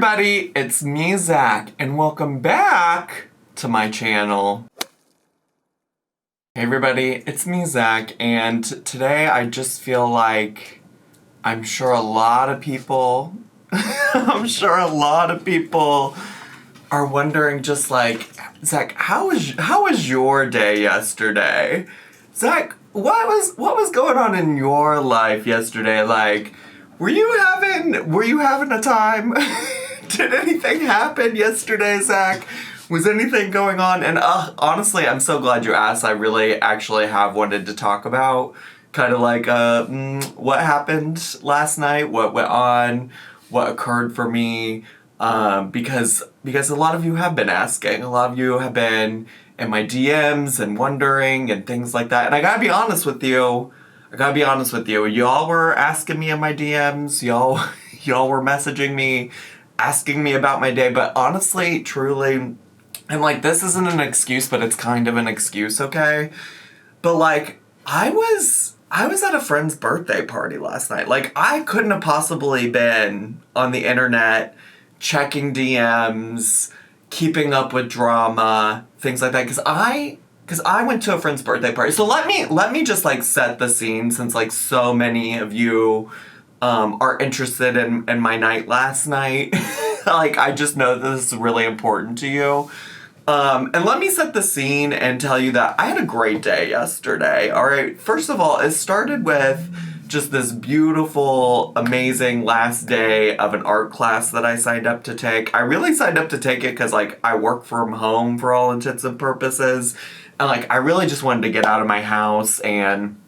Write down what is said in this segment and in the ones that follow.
everybody, it's me, Zach, and welcome back to my channel. Hey everybody, it's me, Zach, and today I just feel like I'm sure a lot of people are wondering just like, Zach, how was your day yesterday? Zach, what was going on in your life yesterday? Like, were you having a time? Did anything happen yesterday, Zach? Was anything going on? And honestly, I'm so glad you asked. I really actually have wanted to talk about kind of like what happened last night, what went on, what occurred for me, because a lot of you have been asking. A lot of you have been in my DMs and wondering and things like that. And I gotta be honest with you. Y'all were asking me in my DMs. Y'all were messaging me, asking me about my day. But honestly, truly, and like, this isn't an excuse, but it's kind of an excuse, okay? But like, I was at a friend's birthday party last night. Like, I couldn't have possibly been on the internet checking DMs, keeping up with drama, things like that, because I went to a friend's birthday party. So let me just like set the scene, since like so many of you are interested in my night last night. Like, I just know this is really important to you. And let me set the scene and tell you that I had a great day yesterday. All right. First of all, it started with just this beautiful, amazing last day of an art class that I signed up to take. I really signed up to take it because like I work from home for all intents and purposes. And like, I really just wanted to get out of my house and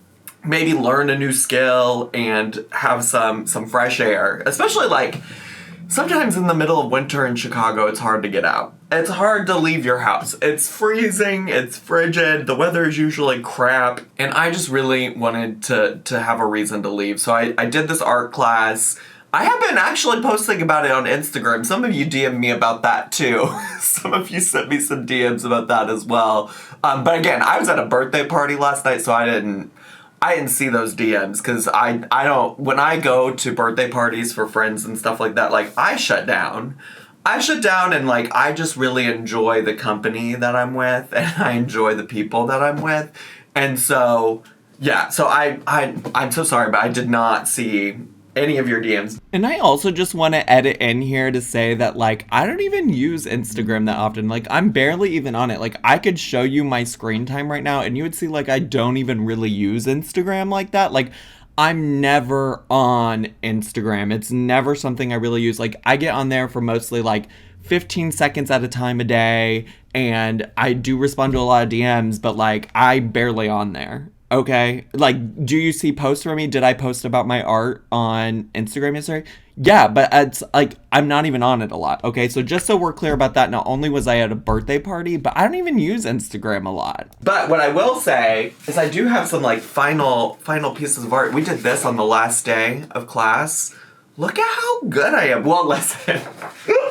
maybe learn a new skill and have some fresh air. Especially like, sometimes in the middle of winter in Chicago, it's hard to get out. It's hard to leave your house. It's freezing, it's frigid, the weather is usually crap, and I just really wanted to have a reason to leave. So I did this art class. I have been actually posting about it on Instagram. Some of you DM'd me about that too. Some of you sent me some DMs about that as well. But again, I was at a birthday party last night, so I didn't see those DMs, because I don't, when I go to birthday parties for friends and stuff like that, like, I shut down and like, I just really enjoy the company that I'm with, and I enjoy the people that I'm with. And so, yeah, so I'm so sorry, but I did not see any of your DMs. And I also just want to edit in here to say that, like, I don't even use Instagram that often. Like, I'm barely even on it. Like, I could show you my screen time right now and you would see, like, I don't even really use Instagram like that. Like, I'm never on Instagram. It's never something I really use. Like, I get on there for mostly, like, 15 seconds at a time a day, and I do respond to a lot of DMs, but, like, I barely on there. Okay, like, do you see posts from me? Did I post about my art on Instagram yesterday? Yeah, but it's like, I'm not even on it a lot. Okay, so just so we're clear about that, not only was I at a birthday party, but I don't even use Instagram a lot. But what I will say is I do have some like final pieces of art. We did this on the last day of class. Look at how good I am. Well, listen.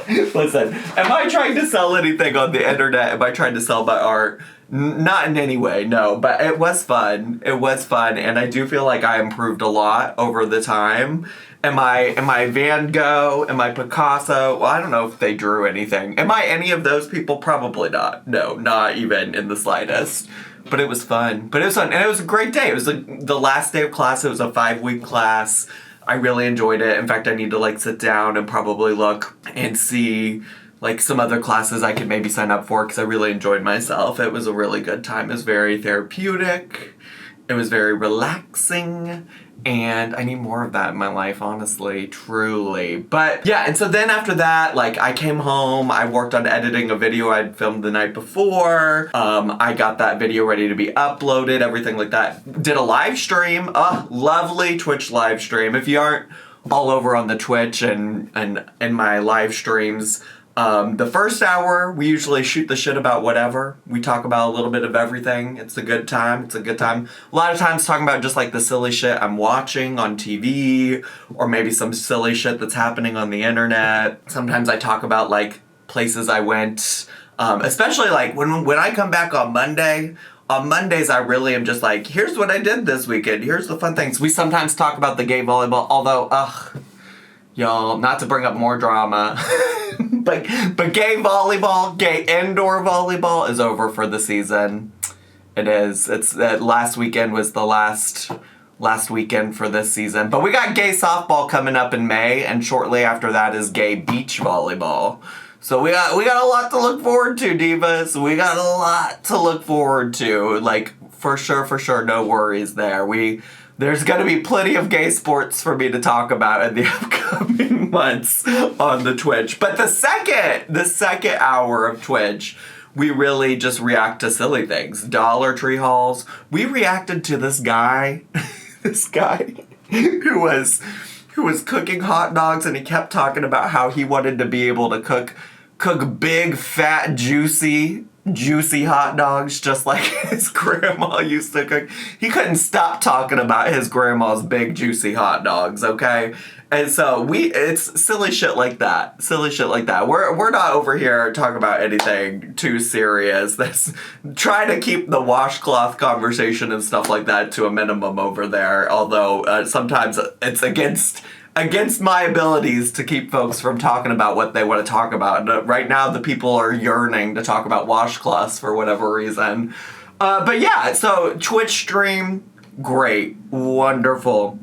Listen, am I trying to sell anything on the internet? Am I trying to sell my art? Not in any way, no, but it was fun. It was fun, and I do feel like I improved a lot over the time. Am I Van Gogh? Am I Picasso? Well, I don't know if they drew anything. Am I any of those people? Probably not. No, not even in the slightest. But it was fun. And it was a great day. It was the last day of class. It was a 5-week class. I really enjoyed it. In fact, I need to like sit down and probably look and see like some other classes I could maybe sign up for, because I really enjoyed myself. It was a really good time. It was very therapeutic. It was very relaxing. And I need more of that in my life, honestly, truly. But yeah, and so then after that, like, I came home, I worked on editing a video I'd filmed the night before. I got that video ready to be uploaded, everything like that. Did a live stream, lovely Twitch live stream. If you aren't all over on the Twitch and my live streams, the first hour, we usually shoot the shit about whatever. We talk about a little bit of everything. It's a good time. A lot of times talking about just like the silly shit I'm watching on TV, or maybe some silly shit that's happening on the internet. Sometimes I talk about like places I went, especially like when I come back on Monday. On Mondays, I really am just like, here's what I did this weekend. Here's the fun things. We sometimes talk about the gay volleyball, although, Y'all, not to bring up more drama, but gay volleyball, gay indoor volleyball is over for the season. It is. It's last weekend was the last weekend for this season. But we got gay softball coming up in May, and shortly after that is gay beach volleyball. So we got a lot to look forward to, divas. We got a lot to look forward to. Like, for sure, no worries there. There's going to be plenty of gay sports for me to talk about in the upcoming months on the Twitch. But the second hour of Twitch, we really just react to silly things. Dollar Tree hauls. We reacted to this guy, who was cooking hot dogs, and he kept talking about how he wanted to be able to cook big, fat, juicy hot dogs just like his grandma used to cook. He couldn't stop talking about his grandma's big, juicy hot dogs, okay? And so it's silly shit like that. We're not over here talking about anything too serious. Try to keep the washcloth conversation and stuff like that to a minimum over there, although sometimes it's against my abilities to keep folks from talking about what they want to talk about. And right now, the people are yearning to talk about washcloths for whatever reason. But yeah, so Twitch stream, great, wonderful,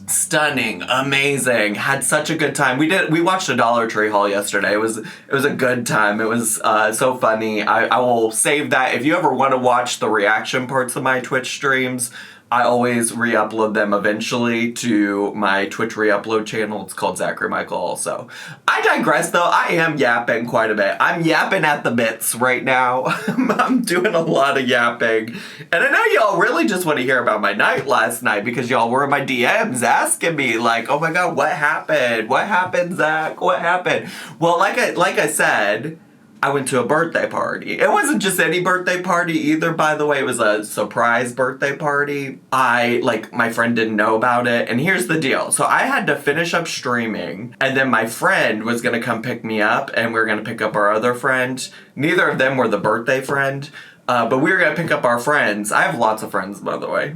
stunning, amazing. Had such a good time. We watched a Dollar Tree haul yesterday. It was a good time. It was so funny. I will save that. If you ever want to watch the reaction parts of my Twitch streams, I always re-upload them eventually to my Twitch re-upload channel. It's called Zacharymike also. I digress though. I am yapping quite a bit. I'm yapping at the bits right now. I'm doing a lot of yapping. And I know y'all really just want to hear about my night last night because y'all were in my DMs asking me like, oh my God, what happened? What happened, Zach? What happened? Well, like I said, I went to a birthday party. It wasn't just any birthday party either, by the way. It was a surprise birthday party. My friend didn't know about it. And here's the deal. So I had to finish up streaming, and then my friend was going to come pick me up, and we were going to pick up our other friend. Neither of them were the birthday friend, but we were going to pick up our friends. I have lots of friends, by the way,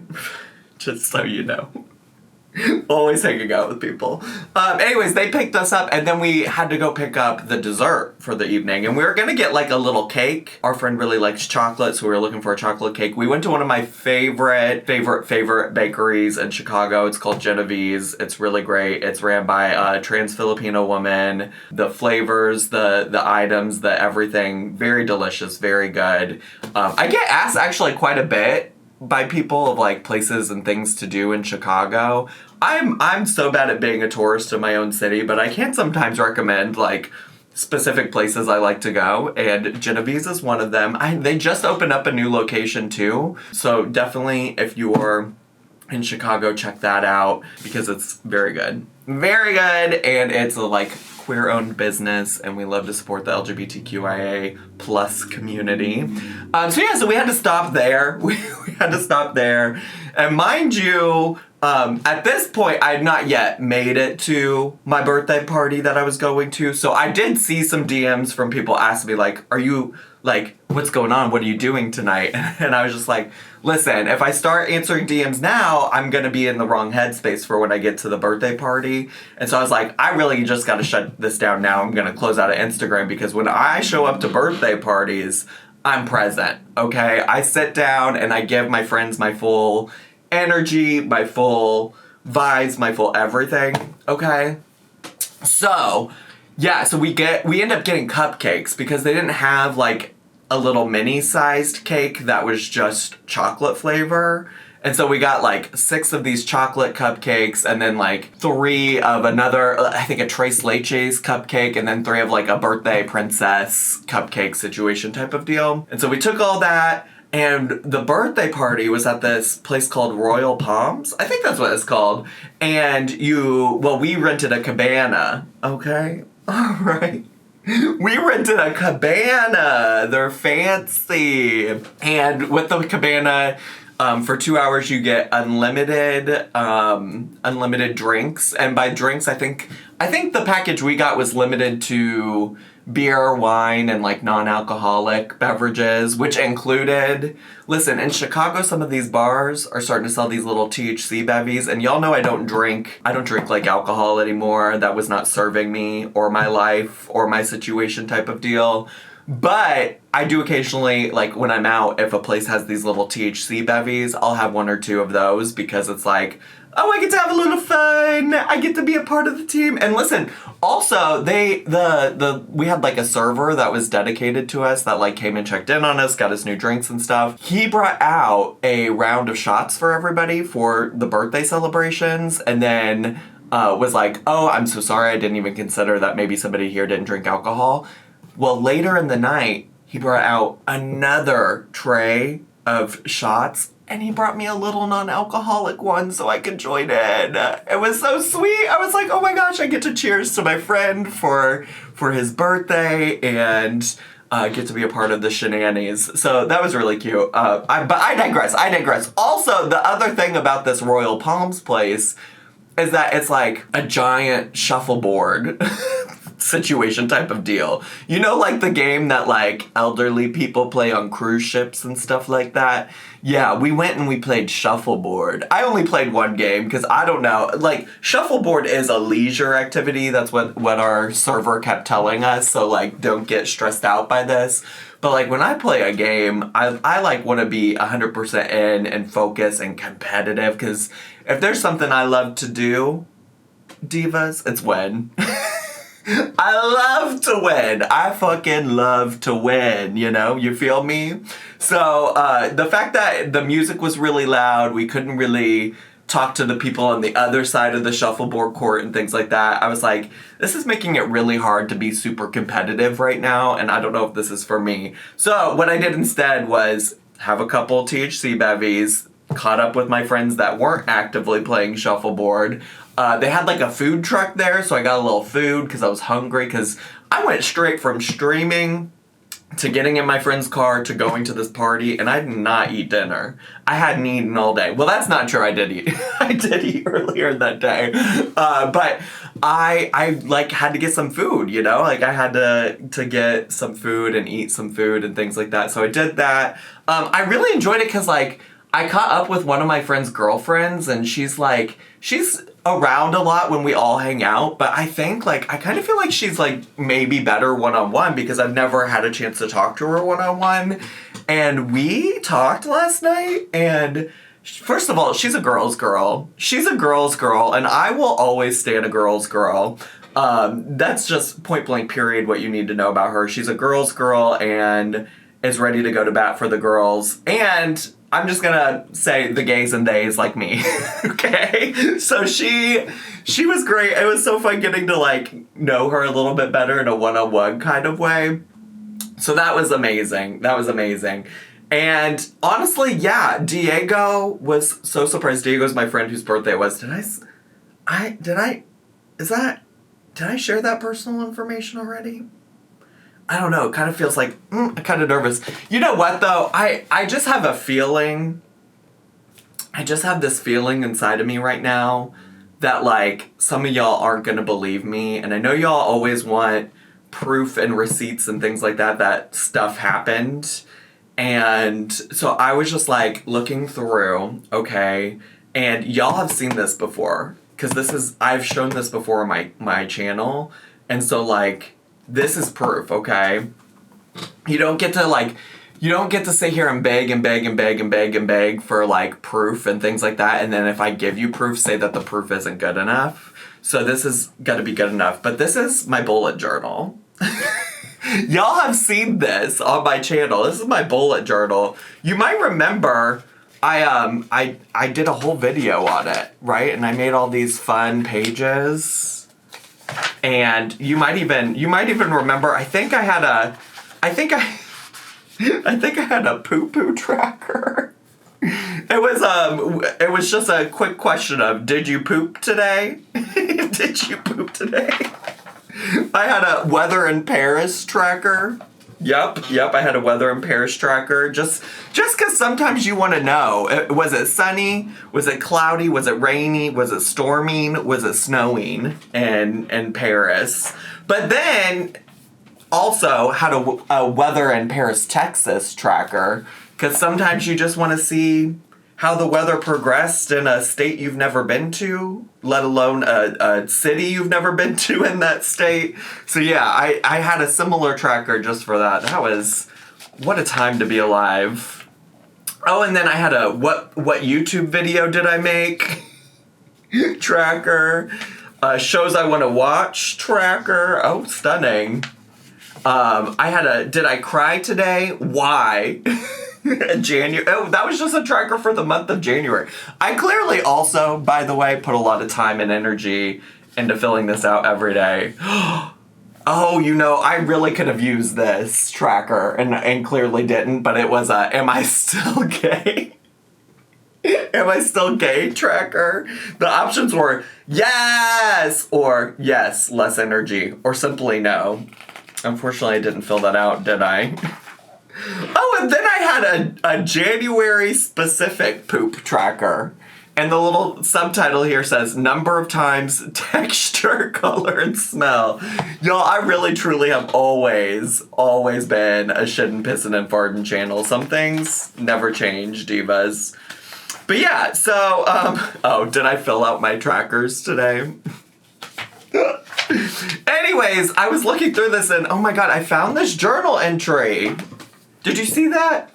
just so you know. Always hanging out with people. Anyways, they picked us up, and then we had to go pick up the dessert for the evening, and we were gonna get like a little cake. Our friend really likes chocolate, so we were looking for a chocolate cake. We went to one of my favorite bakeries in Chicago. It's called Genevieve's. It's really great. It's ran by a trans Filipino woman. The flavors, the items, the everything, very delicious, very good. I get asked actually quite a bit by people of like places and things to do in Chicago. I'm so bad at being a tourist in my own city, but I can sometimes recommend like specific places I like to go, and Genevieve's is one of them. They just opened up a new location too, so definitely if you're in Chicago, check that out because it's very good. Very good, and it's a like queer-owned business, and we love to support the LGBTQIA plus community. So we had to stop there. We had to stop there. And mind you, at this point, I had not yet made it to my birthday party that I was going to. So I did see some DMs from people asking me, like, are you, like, what's going on? What are you doing tonight? And I was just like, listen, if I start answering DMs now, I'm going to be in the wrong headspace for when I get to the birthday party. And so I was like, I really just got to shut this down now. I'm going to close out of Instagram because when I show up to birthday parties, I'm present, okay? I sit down and I give my friends my full energy, my full vibes, my full everything, okay? So, yeah, so we end up getting cupcakes because they didn't have like a little mini-sized cake that was just chocolate flavor. And so we got like 6 of these chocolate cupcakes and then like 3 of another, I think a Tres Leches cupcake, and then 3 of like a birthday princess cupcake situation type of deal. And so we took all that, and the birthday party was at this place called Royal Palms. I think that's what it's called. And we rented a cabana, okay? All right. We rented a cabana. They're fancy. And with the cabana, for 2 hours you get unlimited drinks. And by drinks, I think I think the package we got was limited to beer, wine, and like non-alcoholic beverages, which included, listen, in Chicago, some of these bars are starting to sell these little THC bevies, and y'all know I don't drink like alcohol anymore. That was not serving me or my life or my situation type of deal. But I do occasionally, like when I'm out, if a place has these little THC bevies, I'll have one or two of those because it's like, oh, I get to have a little fun. I get to be a part of the team. And listen, also we had like a server that was dedicated to us that like came and checked in on us, got us new drinks and stuff. He brought out a round of shots for everybody for the birthday celebrations, and then was like, oh, I'm so sorry, I didn't even consider that maybe somebody here didn't drink alcohol. Well, later in the night, he brought out another tray of shots, and he brought me a little non-alcoholic one so I could join in. It was so sweet. I was like, oh my gosh, I get to cheers to my friend for his birthday and get to be a part of the shenanigans. So that was really cute. But I digress. Also, the other thing about this Royal Palms place is that it's like a giant shuffleboard situation type of deal. You know, like the game that like elderly people play on cruise ships and stuff like that? Yeah, we went and we played shuffleboard. I only played one game because I don't know. Like, shuffleboard is a leisure activity. That's what our server kept telling us. So, like, don't get stressed out by this. But, like, when I play a game, I like, want to be 100% in and focus and competitive. Because if there's something I love to do, divas, it's win. I love to win. I fucking love to win, you know? You feel me? So, the fact that the music was really loud, we couldn't really talk to the people on the other side of the shuffleboard court and things like that, I was like, this is making it really hard to be super competitive right now, and I don't know if this is for me. So, what I did instead was have a couple THC bevies, caught up with my friends that weren't actively playing shuffleboard. They had like a food truck there, so I got a little food because I was hungry, because I went straight from streaming to getting in my friend's car to going to this party, and I did not eat dinner. I hadn't eaten all day. Well, that's not true. I did eat. I did eat earlier that day. But I like had to get some food, you know? Like I had to get some food and eat some food and things like that. So I did that. I really enjoyed it because like I caught up with one of my friend's girlfriends, and she's around a lot when we all hang out, but I think, like, I kind of feel like she's, like, maybe better one-on-one because I've never had a chance to talk to her one-on-one, and we talked last night, and first of all, she's a girl's girl. She's a girl's girl, and I will always stand a girl's girl. That's just point-blank period what you need to know about her. She's a girl's girl and is ready to go to bat for the girls, and I'm just gonna say the gays and theys like me, okay? So she was great. It was so fun getting to, like, know her a little bit better in a one-on-one kind of way. So that was amazing. And honestly, yeah, Diego was so surprised. Diego's my friend whose birthday it was. Did I share that personal information already? I don't know, it kind of feels like, I'm kind of nervous. You know what, though? I just have a feeling, I just have this feeling inside of me right now that, like, some of y'all aren't going to believe me. And I know y'all always want proof and receipts and things like that stuff happened. And so I was just, like, looking through, okay? And y'all have seen this before. Because I've shown this before on my channel. And so, like, this is proof, okay? You don't get to sit here and beg for, like, proof and things like that, and then if I give you proof, say that the proof isn't good enough. So this is gotta be good enough. But this is my bullet journal. Y'all have seen this on my channel. This is my bullet journal. You might remember I did a whole video on it, right? And I made all these fun pages. And you might even remember, I think I had a poo-poo tracker. It was just a quick question of, did you poop today? Did you poop today? I had a weather in Paris tracker. Yep. I had a weather in Paris tracker. Just because sometimes you want to know. Was it sunny? Was it cloudy? Was it rainy? Was it storming? Was it snowing in Paris? But then also had a weather in Paris, Texas tracker. Because sometimes you just want to see how the weather progressed in a state you've never been to, let alone a city you've never been to in that state. So yeah, I had a similar tracker just for that. What a time to be alive. Oh, and then I had a what YouTube video did I make tracker. Shows I want to watch tracker. Oh, stunning. I had a did I cry today? Why? January. Oh, that was just a tracker for the month of January. I clearly also, by the way, put a lot of time and energy into filling this out every day. Oh, I really could have used this tracker and clearly didn't, but it was a am I still gay? Am I still gay tracker? The options were yes or yes, less energy, or simply no. Unfortunately, I didn't fill that out, did I? Oh, and then I had a January specific poop tracker. And the little subtitle here says, number of times, texture, color, and smell. Y'all, I really, truly have always been a shittin', pissin', and fartin' channel. Some things never change, divas. But yeah, so, did I fill out my trackers today? Anyways, I was looking through this and, oh my god, I found this journal entry. Did you see that?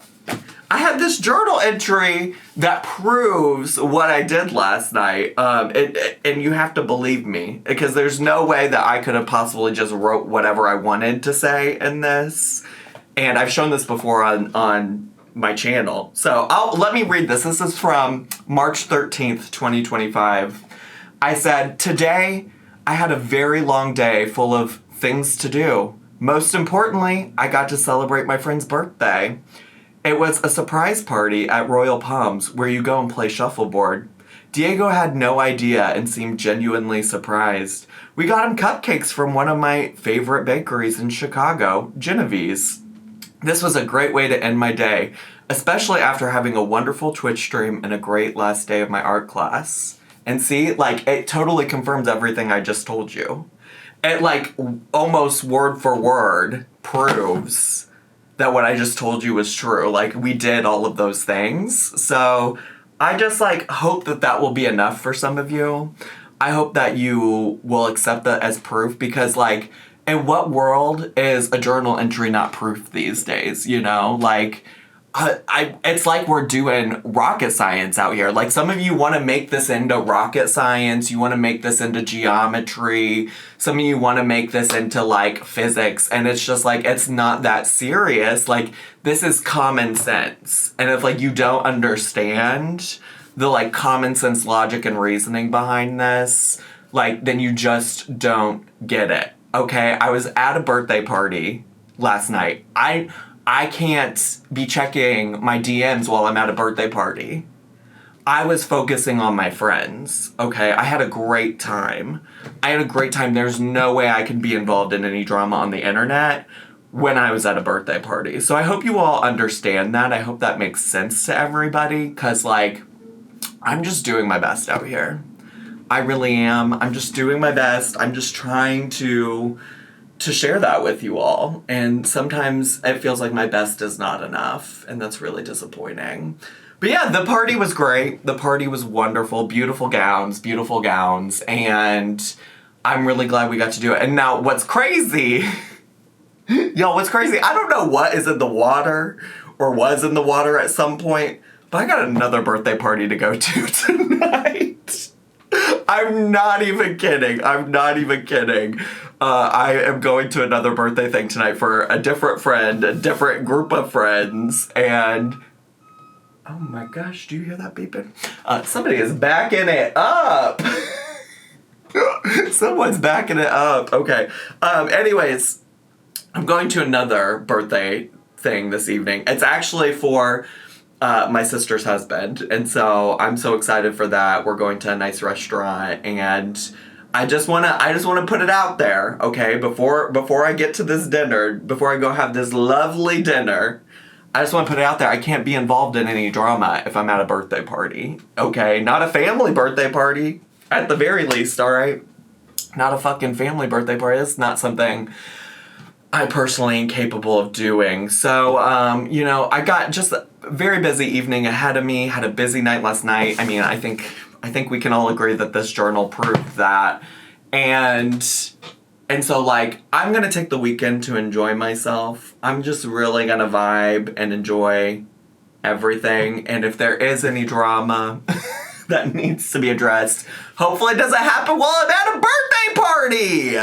I had this journal entry that proves what I did last night. And you have to believe me, because there's no way that I could have possibly just wrote whatever I wanted to say in this. And I've shown this before on my channel. So let me read this. This is from March 13th, 2025. I said, today I had a very long day full of things to do. Most importantly, I got to celebrate my friend's birthday. It was a surprise party at Royal Palms where you go and play shuffleboard. Diego had no idea and seemed genuinely surprised. We got him cupcakes from one of my favorite bakeries in Chicago, Genevieve's. This was a great way to end my day, especially after having a wonderful Twitch stream and a great last day of my art class. And see, it totally confirms everything I just told you. It, almost word for word proves that what I just told you was true. We did all of those things. So I just, hope that will be enough for some of you. I hope that you will accept that as proof because, in what world is a journal entry not proof these days, you know? It's like we're doing rocket science out here. Some of you want to make this into rocket science. You want to make this into geometry. Some of you want to make this into, physics. And it's just, it's not that serious. This is common sense. And if, you don't understand the, common sense logic and reasoning behind this, then you just don't get it. Okay? I was at a birthday party last night. I can't be checking my DMs while I'm at a birthday party. I was focusing on my friends, okay? I had a great time. There's no way I can be involved in any drama on the internet when I was at a birthday party. So I hope you all understand that. I hope that makes sense to everybody, because, I'm just doing my best out here. I really am. I'm just doing my best. I'm just trying to share that with you all. And sometimes it feels like my best is not enough, and that's really disappointing. But yeah, the party was great. The party was wonderful. Beautiful gowns, and I'm really glad we got to do it. And now what's crazy, y'all, I don't know what is in the water or was in the water at some point, but I got another birthday party to go to tonight. I'm not even kidding. I am going to another birthday thing tonight for a different friend, a different group of friends, and oh my gosh, do you hear that beeping? Somebody is backing it up. Someone's backing it up. Okay. Anyways, I'm going to another birthday thing this evening. It's actually for my sister's husband, and so I'm so excited for that. We're going to a nice restaurant, and I just wanna put it out there, okay? Before I get to this dinner, before I go have this lovely dinner, I just want to put it out there. I can't be involved in any drama if I'm at a birthday party, okay? Not a family birthday party, at the very least, all right? Not a fucking family birthday party. It's not something I personally am capable of doing. So, I got just a very busy evening ahead of me. Had a busy night last night. I mean, I think we can all agree that this journal proved that. And so, like, I'm gonna take the weekend to enjoy myself. I'm just really gonna vibe and enjoy everything. And if there is any drama that needs to be addressed, hopefully it doesn't happen while I'm at a birthday party.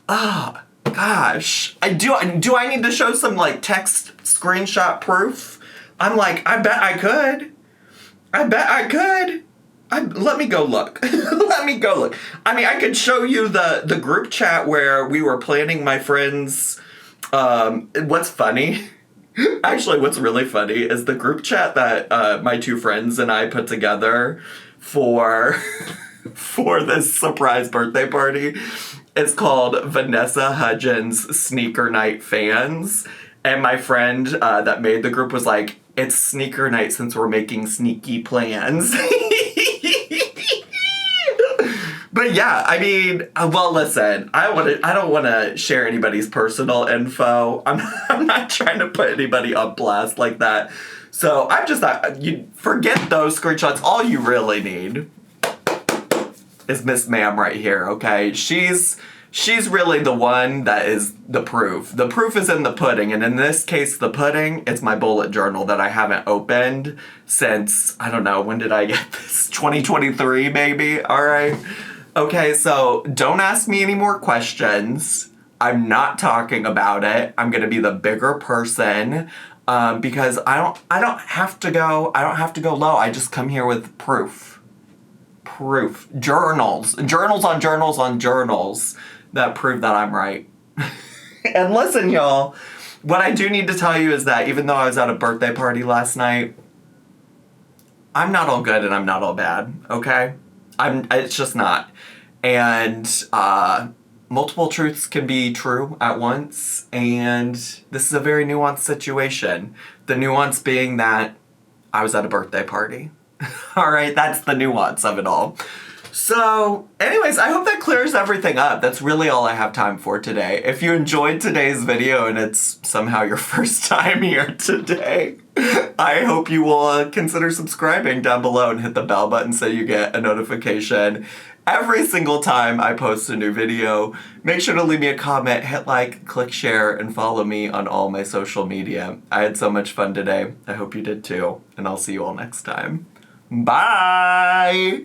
Ah, gosh. Do I need to show some, like, text screenshot proof? I'm like, I bet I could. Let me go look. Let me go look. I mean, I could show you the group chat where we were planning my friends. What's funny? Actually, what's really funny is the group chat that my two friends and I put together for this surprise birthday party. It's called Vanessa Hudgens Sneaker Night Fans. And my friend that made the group was like, it's sneaker night since we're making sneaky plans. But yeah, I mean, well, listen, I don't want to share anybody's personal info. I'm not trying to put anybody on blast like that. So I'm just not, you forget those screenshots. All you really need is Miss Ma'am right here, okay? She's really the one that is the proof. The proof is in the pudding, and in this case, the pudding, it's my bullet journal that I haven't opened since, I don't know, when did I get this? 2023, maybe? All right. Okay, so don't ask me any more questions. I'm not talking about it. I'm gonna be the bigger person because I don't have to go low. I just come here with proof. Journals on journals on journals that prove that I'm right. And listen, y'all, what I do need to tell you is that even though I was at a birthday party last night, I'm not all good and I'm not all bad, okay? It's just not. And multiple truths can be true at once, and this is a very nuanced situation. The nuance being that I was at a birthday party. All right, that's the nuance of it all. So, anyways, I hope that clears everything up. That's really all I have time for today. If you enjoyed today's video and it's somehow your first time here today, I hope you will consider subscribing down below and hit the bell button so you get a notification every single time I post a new video. Make sure to leave me a comment, hit like, click share, and follow me on all my social media. I had so much fun today. I hope you did too. And I'll see you all next time. Bye!